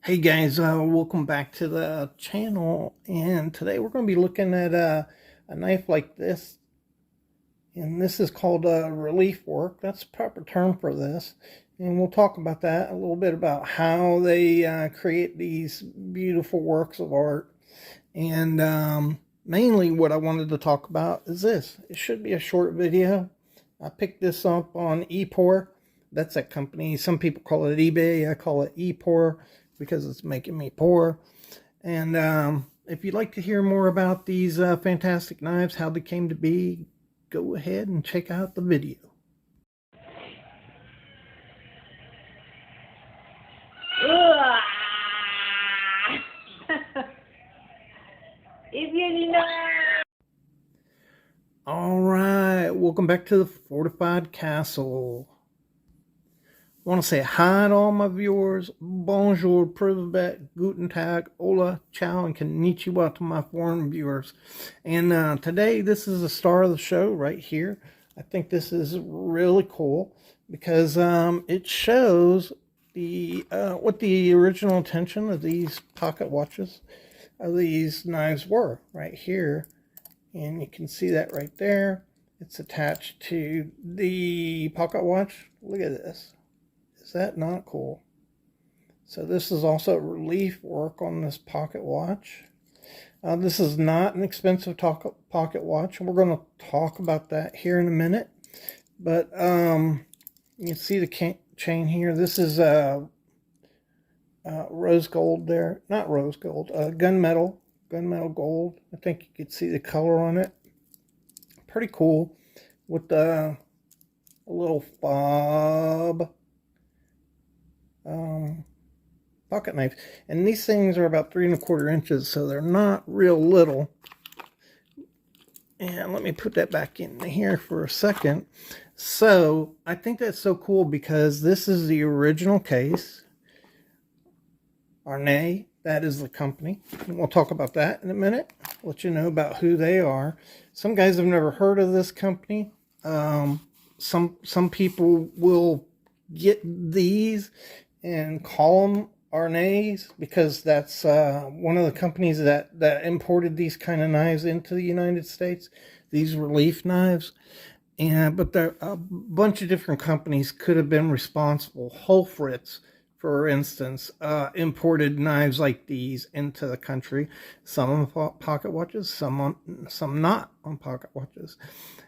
Hey guys, welcome back to the channel, and today we're going to be looking at a knife like this, and this is called relief work. That's the proper term for this, and we'll talk about that a little bit, about how they create these beautiful works of art. And mainly what I wanted to talk about is this. It should be a short video. I picked this up on ePoor. That's that company. Some people call it eBay. I call it ePoor because it's making me poor. And if you'd like to hear more about these fantastic knives, how they came to be, go ahead and check out the video. If you know. All right, welcome back to the Fortified Castle. I want to say hi to all my viewers. Bonjour, privet, guten tag, hola, ciao, and konnichiwa to my foreign viewers. And today, this is the star of the show right here. I think this is really cool because it shows the what the original intention of these pocket watches, of these knives were right here. And you can see that right there. It's attached to the pocket watch. Look at this. Is that not cool? So this is also relief work on this pocket watch. This is not an expensive pocket watch, and we're going to talk about that here in a minute. But you can see the chain here. This is rose gold there. Not rose gold, gunmetal gold. I think you could see the color on it. Pretty cool, with a little fob pocket knife. And these things are about 3 1/4 inches, so they're not real little. And let me put that back in here for a second. So I think that's so cool because this is the original case. Arnex, that is the company. And we'll talk about that in a minute. Let you know about who they are. Some guys have never heard of this company. Some people will get these and call them Arnex because that's one of the companies that imported these kind of knives into the United States, these relief knives. But there a bunch of different companies could have been responsible. Fritz, for instance, imported knives like these into the country. Some on pocket watches, some not on pocket watches.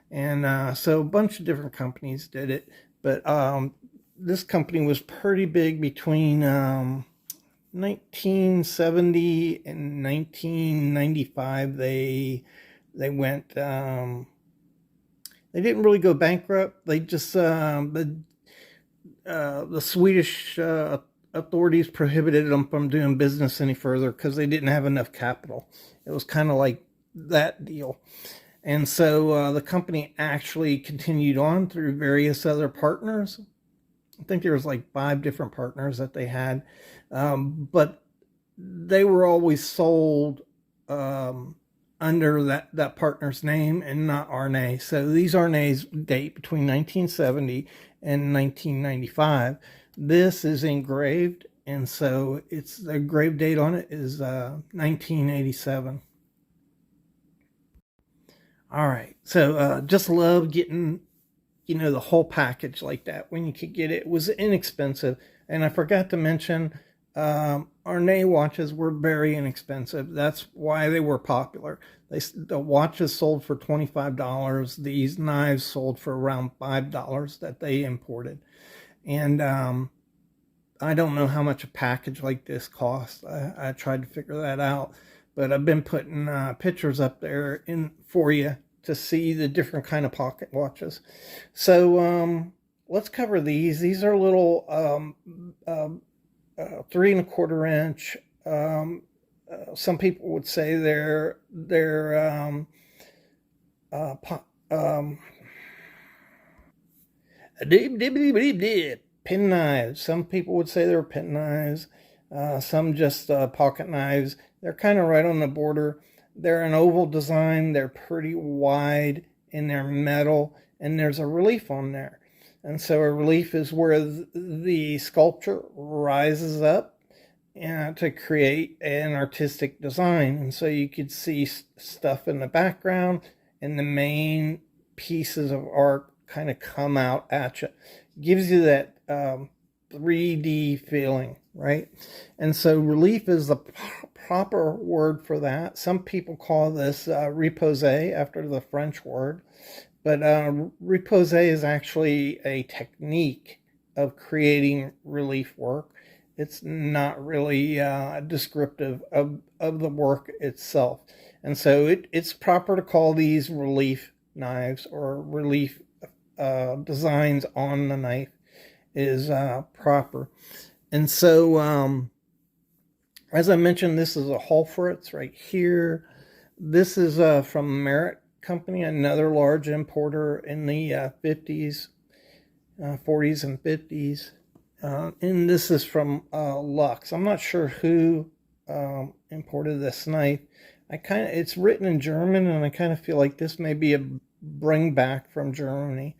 And so a bunch of different companies did it. But this company was pretty big between 1970 and 1995. They went, they didn't really go bankrupt. They just, the Swedish authorities prohibited them from doing business any further because they didn't have enough capital. It was kind of like that deal. And so the company actually continued on through various other partners. I think there was like 5 different partners that they had, but they were always sold under that partner's name and not Arnex. So these Arnex date between 1970 and 1995. This is engraved, and so it's the engraved date on it is 1987. All right, so just love getting, you know, the whole package like that when you could get it. It was inexpensive. And I forgot to mention, Arnex watches were very inexpensive. That's why they were popular. The watches sold for $25. These knives sold for around $5 that they imported. And I don't know how much a package like this costs. I tried to figure that out. But I've been putting pictures up there for you to see the different kind of pocket watches. So let's cover these. These are little 3 1/4 inch. Some people would say they're pin knives. Some people would say they're pin knives. Some just pocket knives. They're kind of right on the border. They're an oval design. They're pretty wide and they're metal, and there's a relief on there. And so a relief is where the sculpture rises up to create an artistic design. And so you could see stuff in the background, and the main pieces of art kind of come out at you. Gives you that 3D feeling, right? And so relief is the proper word for that. Some people call this repose after the French word, but repose is actually a technique of creating relief work. It's not really descriptive of the work itself. And so it's proper to call these relief knives, or relief designs on the knife is proper. And so as I mentioned, this is a Holfritz right here. This is from Merit Company, another large importer in the 40s and 50s. And this is from Lux. I'm not sure who imported this knife. It's written in German, and I kind of feel like this may be a bring back from Germany.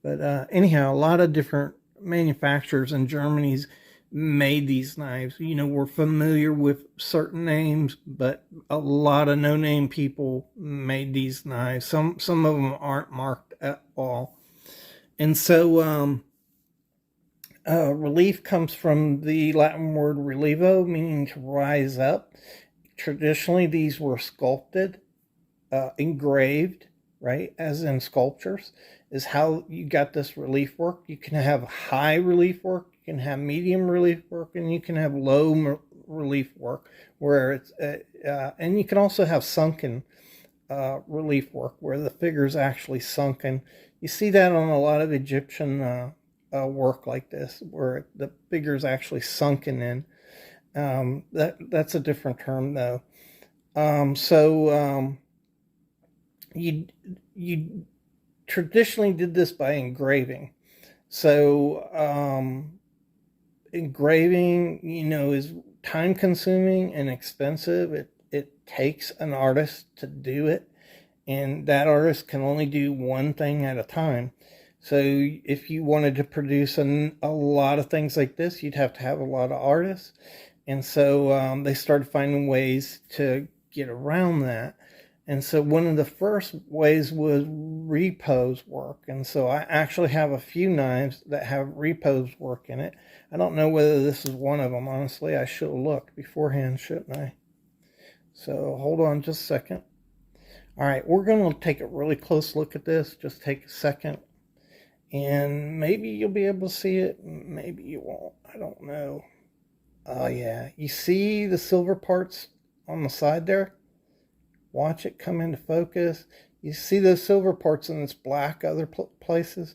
But anyhow, a lot of different manufacturers in Germany's made these knives. We're familiar with certain names, but a lot of no-name people made these knives. Some of them aren't marked at all. And so relief comes from the Latin word relievo, meaning to rise up. Traditionally, these were sculpted, engraved, right, as in sculptures, is how you got this relief work. You can have high relief work, you can have medium relief work, and you can have low relief work, where it's and you can also have sunken relief work, where the figure is actually sunken. You see that on a lot of Egyptian work like this, where the figure is actually sunken in. That's a different term, though. You traditionally did this by engraving. So engraving, is time consuming and expensive. It takes an artist to do it, and that artist can only do one thing at a time. So if you wanted to produce a lot of things like this, you'd have to have a lot of artists. And so they started finding ways to get around that. And so one of the first ways was repose work. And so I actually have a few knives that have repose work in it. I don't know whether this is one of them. Honestly, I should have looked beforehand, shouldn't I? So hold on just a second. All right, we're going to take a really close look at this. Just take a second. And maybe you'll be able to see it. Maybe you won't. I don't know. Oh, yeah. You see the silver parts on the side there? Watch it come into focus. You see those silver parts in this black other places?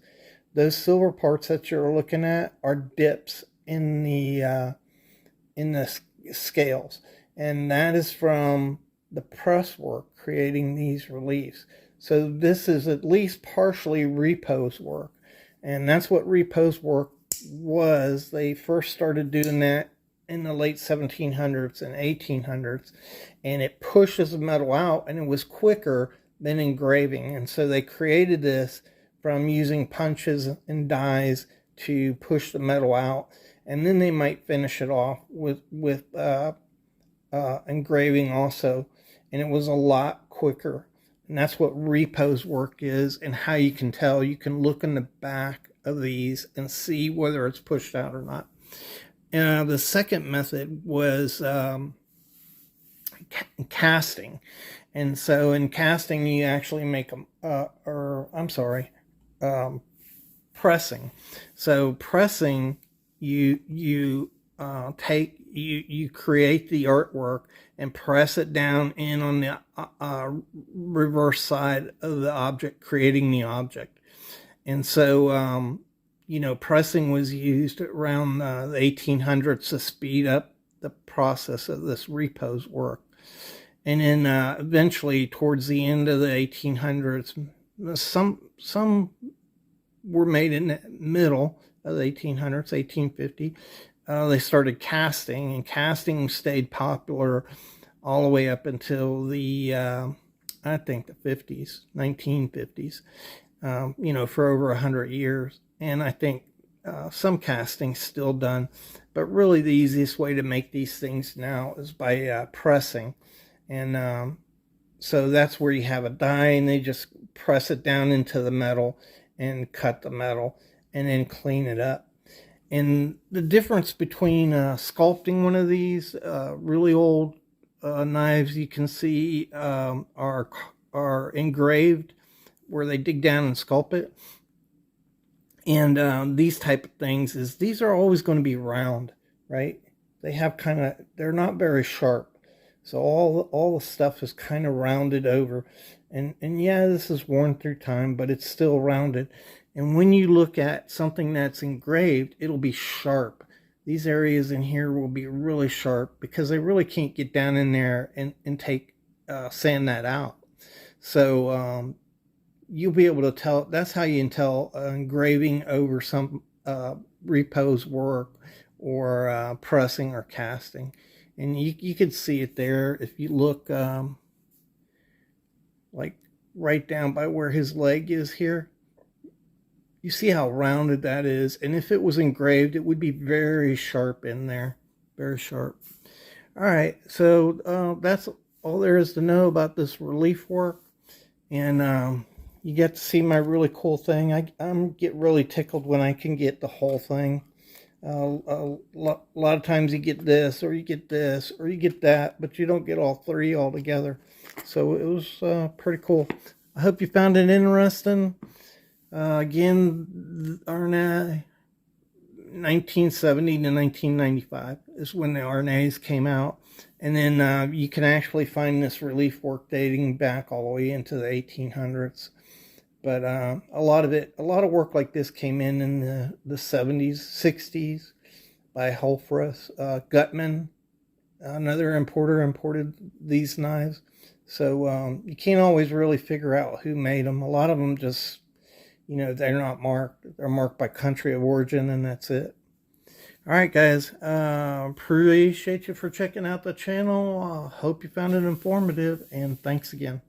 Those silver parts that you're looking at are dips in the scales. And that is from the press work creating these reliefs. So this is at least partially repose work. And that's what repose work was. They first started doing that in the late 1700s and 1800s. And it pushes the metal out, and it was quicker than engraving. And so they created this from using punches and dies to push the metal out. And then they might finish it off with engraving also. And it was a lot quicker. And that's what repose work is, and how you can tell. You can look in the back of these and see whether it's pushed out or not. The second method was casting. And so in casting, you actually make them, pressing. So pressing, you create the artwork and press it down in on the reverse side of the object, creating the object. And so, pressing was used around the 1800s to speed up the process of this repose work. And then eventually, towards the end of the 1800s, some were made in the middle of the 1800s, 1850. They started casting, and casting stayed popular all the way up until the I think the 50s, 1950s, for over 100 years. And I think some casting's still done. But really the easiest way to make these things now is by pressing. And so that's where you have a die and they just press it down into the metal and cut the metal and then clean it up. And the difference between sculpting one of these really old knives you can see are engraved where they dig down and sculpt it. And these type of things is these are always going to be round, right? They have they're not very sharp. So all the stuff is kind of rounded over. And yeah, this is worn through time, but it's still rounded. And when you look at something that's engraved, it'll be sharp. These areas in here will be really sharp because they really can't get down in there and sand that out. So you'll be able to tell. That's how you can tell engraving over some repose work or pressing or casting. And you can see it there if you look like right down by where his leg is here. You see how rounded that is. And if it was engraved, it would be very sharp in there. Very sharp. All right, so that's all there is to know about this relief work. And you get to see my really cool thing. I get really tickled when I can get the whole thing. A lot of times you get this, or you get this, or you get that, but you don't get all three all together. So it was pretty cool. I hope you found it interesting. Again, Arnex 1970 to 1995 is when the Arnex came out. And then you can actually find this relief work dating back all the way into the 1800s. But a lot of work like this came in the 70s, 60s by Holfrus. Gutman, another importer, imported these knives. So you can't always really figure out who made them. A lot of them just, they're not marked. They're marked by country of origin, and that's it. All right, guys. Appreciate you for checking out the channel. Hope you found it informative, and thanks again.